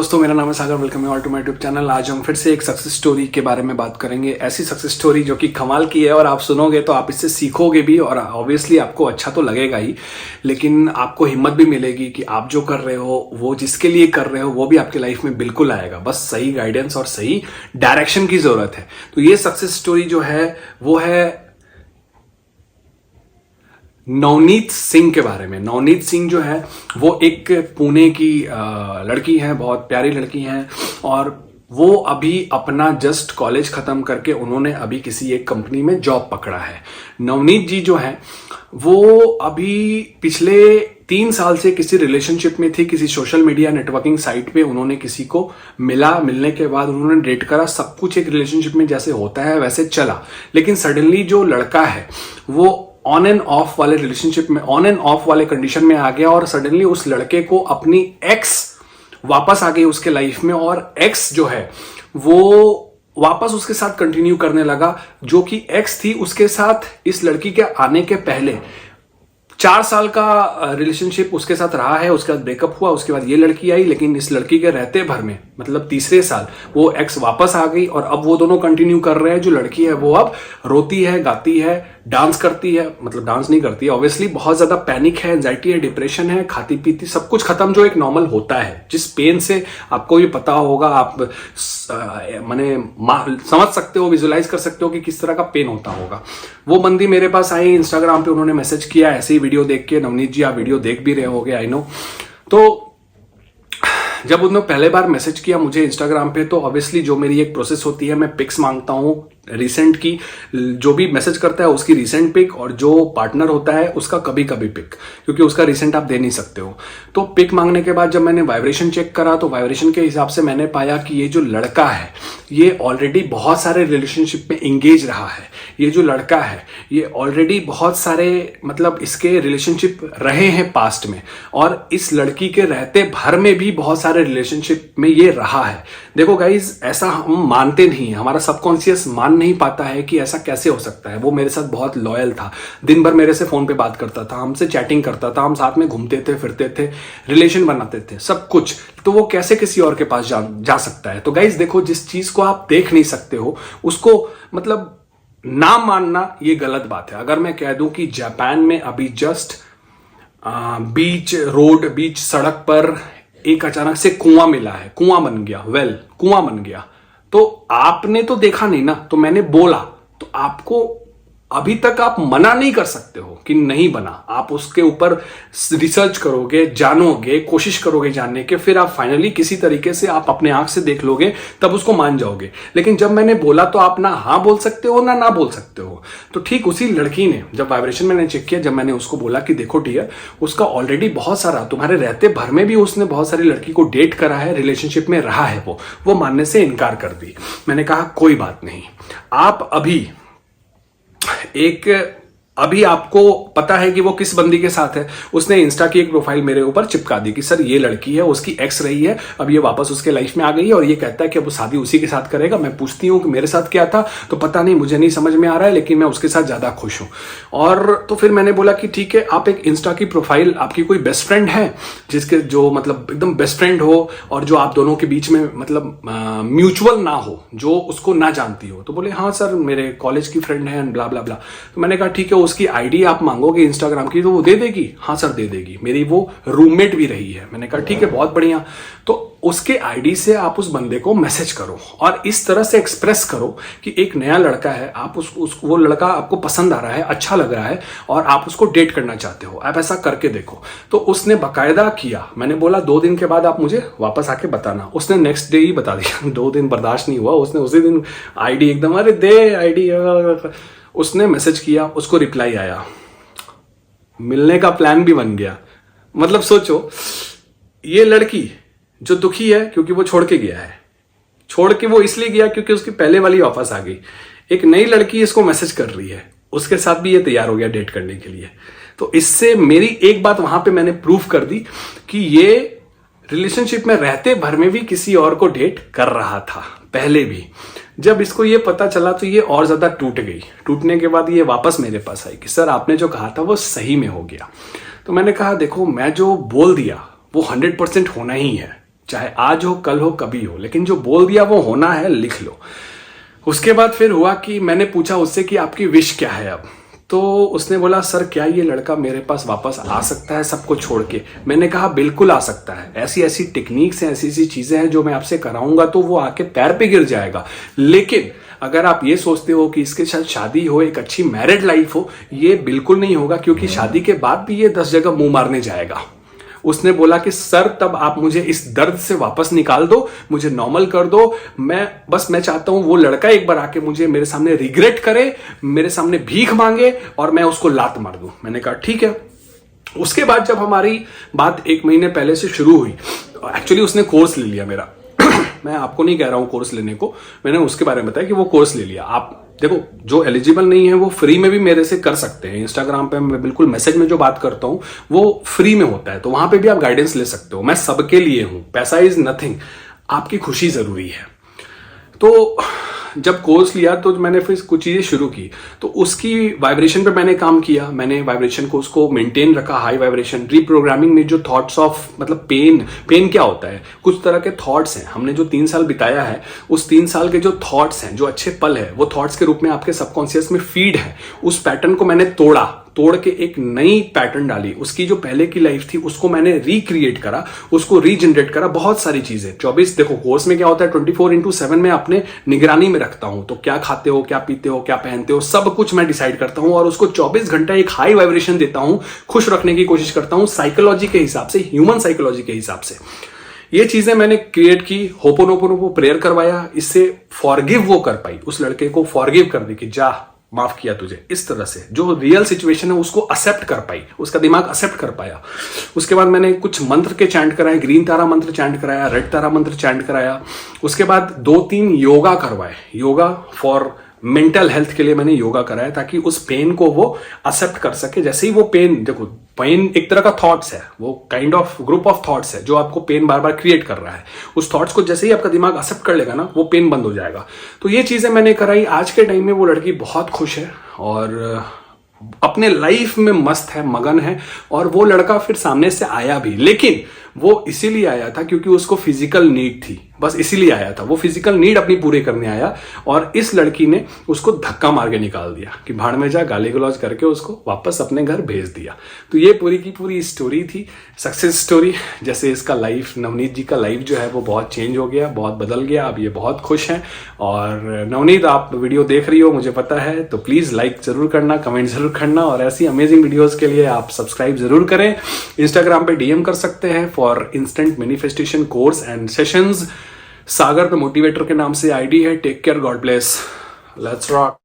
दोस्तों, मेरा नाम है सागर। वेलकम है all to my YouTube channel. आज हम फिर से एक सक्सेस स्टोरी के बारे में बात करेंगे। ऐसी सक्सेस स्टोरी जो कि कमाल की है और आप सुनोगे तो आप इससे सीखोगे भी और ऑब्वियसली आपको अच्छा तो लगेगा ही, लेकिन आपको हिम्मत भी मिलेगी कि आप जो कर रहे हो, वो जिसके लिए कर रहे हो, वो भी आपकी लाइफ में बिल्कुल आएगा। बस सही गाइडेंस और सही डायरेक्शन की जरूरत है। तो ये सक्सेस स्टोरी जो है वो है नवनीत सिंह के बारे में। नवनीत सिंह जो है वो एक पुणे की लड़की है, बहुत प्यारी लड़की है और वो अभी अपना जस्ट कॉलेज खत्म करके उन्होंने अभी किसी एक कंपनी में जॉब पकड़ा है। नवनीत जी जो है वो अभी पिछले 3 साल से किसी रिलेशनशिप में थी, किसी सोशल मीडिया नेटवर्किंग साइट पे उन्होंने किसी को मिलने के बाद उन्होंने डेट करा, सब कुछ एक रिलेशनशिप में जैसे होता है वैसे चला। लेकिन सडनली जो लड़का है वो ऑन एंड ऑफ वाले रिलेशनशिप में, ऑन एंड ऑफ वाले कंडीशन में आ गया और सडनली उस लड़के को अपनी एक्स वापस आ गई उसके लाइफ में और एक्स जो है वो वापस उसके साथ कंटिन्यू करने लगा। जो कि एक्स थी उसके साथ इस लड़की के आने के पहले 4 साल का रिलेशनशिप उसके साथ रहा है। उसके बाद ब्रेकअप हुआ, उसके बाद ये लड़की आई, लेकिन इस लड़की के रहते भर में मतलब तीसरे साल वो एक्स वापस आ गई और अब वो दोनों कंटिन्यू कर रहे हैं। जो लड़की है वो अब रोती है, गाती है, डांस करती है, मतलब डांस नहीं करती है ऑब्वियसली, बहुत ज्यादा पैनिक है, एंजाइटी है, डिप्रेशन है, खाती पीती सब कुछ खत्म जो एक नॉर्मल होता है। जिस पेन से आपको भी पता होगा, आप माने समझ सकते हो, विजुलाइज कर सकते हो कि किस तरह का पेन होता होगा। वो बंदी मेरे पास आई इंस्टाग्राम पे, उन्होंने मैसेज किया ऐसे ही वीडियो देख के। नवनीत जी आप वीडियो देख भी रहे होगे, आई नो। तो जब उन्होंने पहले बार मैसेज किया मुझे इंस्टाग्राम पे, तो ऑब्वियसली जो मेरी एक प्रोसेस होती है, मैं पिक्स मांगता हूं रिसेंट की। जो भी मैसेज करता है उसकी रिसेंट पिक और जो पार्टनर होता है उसका कभी कभी पिक, क्योंकि उसका रिसेंट आप दे नहीं सकते हो। तो पिक मांगने के बाद जब मैंने वाइब्रेशन चेक करा तो वाइब्रेशन के हिसाब से मैंने पाया कि ये जो लड़का है ये ऑलरेडी बहुत सारे रिलेशनशिप में एंगेज रहा है। ये जो लड़का है ये ऑलरेडी बहुत सारे मतलब इसके रिलेशनशिप रहे हैं पास्ट में, और इस लड़की के रहते भर में भी बहुत सारे रिलेशनशिप में ये रहा है। देखो गाइज, ऐसा हम मानते नहीं, हमारा सबकॉन्शियस मान नहीं पाता है कि ऐसा कैसे हो सकता है। वो मेरे साथ बहुत लॉयल था, दिन भर मेरे से फोन पे बात करता था, हमसे चैटिंग करता था, हम साथ में घूमते थे, फिरते थे, रिलेशन बनाते थे, सब कुछ। तो वो कैसे किसी और के पास जा सकता है? तो गाइज देखो, जिस चीज को आप देख नहीं सकते हो उसको मतलब ना मानना ये गलत बात है। अगर मैं कह दूं कि जापान में अभी जस्ट बीच सड़क पर एक अचानक से कुआं मिला है, कुआं बन गया, कुआं बन गया, तो आपने तो देखा नहीं ना, तो मैंने बोला, तो आपको अभी तक आप मना नहीं कर सकते हो कि नहीं बना। आप उसके ऊपर रिसर्च करोगे, जानोगे, कोशिश करोगे जानने के, फिर आप फाइनली किसी तरीके से आप अपने आंख से देख लोगे, तब उसको मान जाओगे। लेकिन जब मैंने बोला तो आप ना हाँ बोल सकते हो ना बोल सकते हो। तो ठीक उसी लड़की ने जब वाइब्रेशन मैंने चेक किया, जब मैंने उसको बोला कि देखो डियर, उसका ऑलरेडी बहुत सारा, तुम्हारे रहते भर में भी उसने बहुत सारी लड़की को डेट करा है, रिलेशनशिप में रहा है, वो मानने से इनकार कर दी। मैंने कहा कोई बात नहीं, आप अभी आपको पता है कि वो किस बंदी के साथ है। उसने इंस्टा की एक प्रोफाइल मेरे ऊपर चिपका दी कि सर ये लड़की है, उसकी एक्स रही है, अब ये वापस उसके लाइफ में आ गई है और ये कहता है कि अब वो शादी उसी के साथ करेगा। मैं पूछती हूँ कि मेरे साथ क्या था, तो पता नहीं, मुझे नहीं समझ में आ रहा है, लेकिन मैं उसके साथ ज्यादा खुश हूं। और तो फिर मैंने बोला कि ठीक है, आप एक इंस्टा की प्रोफाइल, आपकी कोई बेस्ट फ्रेंड है जिसके जो मतलब एकदम बेस्ट फ्रेंड हो और जो आप दोनों के बीच में मतलब म्यूचुअल ना हो, जो उसको ना जानती हो? तो बोले हाँ सर मेरे कॉलेज की फ्रेंड है, ब्ला ब्ला ब्ला। तो मैंने कहा ठीक है, उसकी आईडी आप मांगोगे इंस्टाग्राम की तो वो दे देगी? हाँ सर दे देगी, मेरी वो रूममेट भी रही है। मैंने कहा ठीक है, बहुत बढ़िया। तो उसके आईडी से आप उस बंदे को मैसेज करो और इस तरह से एक्सप्रेस करो कि एक नया लड़का है, आप वो लड़का आपको पसंद आ रहा है, अच्छा लग रहा है और आप उसको डेट करना चाहते हो, आप ऐसा करके देखो। तो उसने बाकायदा किया। मैंने बोला 2 दिन के बाद आप मुझे वापस आके बताना। उसने नेक्स्ट डे ही बता दिया। 2 दिन बर्दाश्त नहीं हुआ, उसने उसी दिन आईडी एकदम, अरे दे आईडी, उसने मैसेज किया, उसको रिप्लाई आया, मिलने का प्लान भी बन गया। मतलब सोचो, ये लड़की जो दुखी है क्योंकि वो छोड़ के गया है, छोड़ के वो इसलिए गया क्योंकि उसकी पहले वाली वापस आ गई, एक नई लड़की इसको मैसेज कर रही है, उसके साथ भी ये तैयार हो गया डेट करने के लिए। तो इससे मेरी एक बात वहां पे मैंने प्रूफ कर दी कि ये रिलेशनशिप में रहते भर में भी किसी और को डेट कर रहा था पहले भी। जब इसको ये पता चला तो ये और ज्यादा टूट गई। टूटने के बाद ये वापस मेरे पास आई कि सर आपने जो कहा था वो सही में हो गया। तो मैंने कहा देखो, मैं जो बोल दिया वो 100% होना ही है, चाहे आज हो, कल हो, कभी हो, लेकिन जो बोल दिया वो होना है, लिख लो। उसके बाद फिर हुआ कि मैंने पूछा उससे कि आपकी विश क्या है अब। तो उसने बोला सर क्या ये लड़का मेरे पास वापस आ सकता है सबको छोड़ के। मैंने कहा बिल्कुल आ सकता है, ऐसी ऐसी टेक्निक्स हैं, ऐसी ऐसी चीजें हैं जो मैं आपसे कराऊंगा तो वो आके पैर पे गिर जाएगा। लेकिन अगर आप ये सोचते हो कि इसके साथ शादी हो, एक अच्छी मैरिड लाइफ हो, ये बिल्कुल नहीं होगा, क्योंकि शादी के बाद भी ये 10 जगह मुंह मारने जाएगा। उसने बोला कि सर तब आप मुझे इस दर्द से वापस निकाल दो, मुझे नॉर्मल कर दो। मैं चाहता हूं वो लड़का एक बार आके मुझे मेरे सामने रिग्रेट करे, मेरे सामने भीख मांगे और मैं उसको लात मार दूं। मैंने कहा ठीक है। उसके बाद जब हमारी बात 1 महीने पहले से शुरू हुई, एक्चुअली उसने कोर्स ले लिया मेरा। मैं आपको नहीं कह रहा हूं कोर्स लेने को, मैंने उसके बारे में बताया कि वो कोर्स ले लिया। आप देखो, जो एलिजिबल नहीं है वो फ्री में भी मेरे से कर सकते हैं। इंस्टाग्राम पे मैं बिल्कुल मैसेज में जो बात करता हूं वो फ्री में होता है, तो वहां पे भी आप गाइडेंस ले सकते हो। मैं सबके लिए हूं, पैसा इज नथिंग, आपकी खुशी जरूरी है। तो जब कोर्स लिया तो मैंने फिर कुछ चीजें शुरू की, तो उसकी वाइब्रेशन पे मैंने काम किया। मैंने वाइब्रेशन को उसको मेंटेन रखा, हाई वाइब्रेशन। रीप्रोग्रामिंग में जो थॉट्स ऑफ, मतलब पेन क्या होता है, कुछ तरह के थॉट्स हैं। हमने जो 3 साल बिताया है, उस 3 साल के जो थॉट्स हैं, जो अच्छे पल है, वो थॉट्स के रूप में आपके सबकॉन्शियस में फीड है। उस पैटर्न को मैंने तोड़ के एक नई पैटर्न डाली। उसकी जो पहले की लाइफ थी उसको मैंने रिक्रिएट करा, उसको रीजनरेट करा। बहुत सारी चीजें 24, देखो कोर्स में क्या होता है, 24/7 में अपने निगरानी में रखता हूं। तो क्या खाते हो, क्या पीते हो, क्या पहनते हो, सब कुछ मैं डिसाइड करता हूं और उसको 24 घंटा एक हाई वाइब्रेशन देता हूं, खुश रखने की कोशिश करता हूं, साइकोलॉजी के हिसाब से, ह्यूमन साइकोलॉजी के हिसाब से। ये चीजें मैंने क्रिएट की। होपोनोपोनो प्रेयर करवाया, इससे फॉरगिव वो कर पाई, उस लड़के को फॉरगिव कर दी कि जा, माफ किया तुझे। इस तरह से जो रियल सिचुएशन है उसको एक्सेप्ट कर पाई, उसका दिमाग एक्सेप्ट कर पाया। उसके बाद मैंने कुछ मंत्र के चैंट कराए, ग्रीन तारा मंत्र चैंट कराया, रेड तारा मंत्र चैंट कराया। उसके बाद 2-3 योगा करवाए, योगा फॉर मेंटल हेल्थ के लिए मैंने योगा कराया, ताकि उस पेन को वो एक्सेप्ट कर सके। जैसे ही वो पेन, देखो पेन एक तरह का थॉट्स है, वो kind of group of thoughts है जो आपको पेन बार बार क्रिएट कर रहा है। उस थॉट्स को जैसे ही आपका दिमाग एक्सेप्ट कर लेगा ना, वो पेन बंद हो जाएगा। तो ये चीजें मैंने कराई। आज के टाइम में वो लड़की बहुत खुश है और अपने लाइफ में मस्त है, मगन है। और वो लड़का फिर सामने से आया भी, लेकिन वो इसीलिए आया था क्योंकि उसको फिजिकल नीड थी, बस इसीलिए आया था। वो फिजिकल नीड अपनी पूरी करने आया और इस लड़की ने उसको धक्का मार के निकाल दिया कि भाड़ में जा, गाली गलौज करके उसको वापस अपने घर भेज दिया। तो ये पूरी की पूरी स्टोरी थी, सक्सेस स्टोरी। जैसे इसका लाइफ, नवनीत जी का लाइफ जो है वो बहुत चेंज हो गया, बहुत बदल गया। अब ये बहुत खुश हैं। और नवनीत, आप वीडियो देख रही हो मुझे पता है, तो प्लीज लाइक जरूर करना, कमेंट जरूर करना, और ऐसी अमेजिंग वीडियोज के लिए आप सब्सक्राइब जरूर करें। इंस्टाग्राम पे DM कर सकते हैं for instant manifestation course and sessions. Sagar the motivator के नाम से ID है। Take care, God bless, let's rock.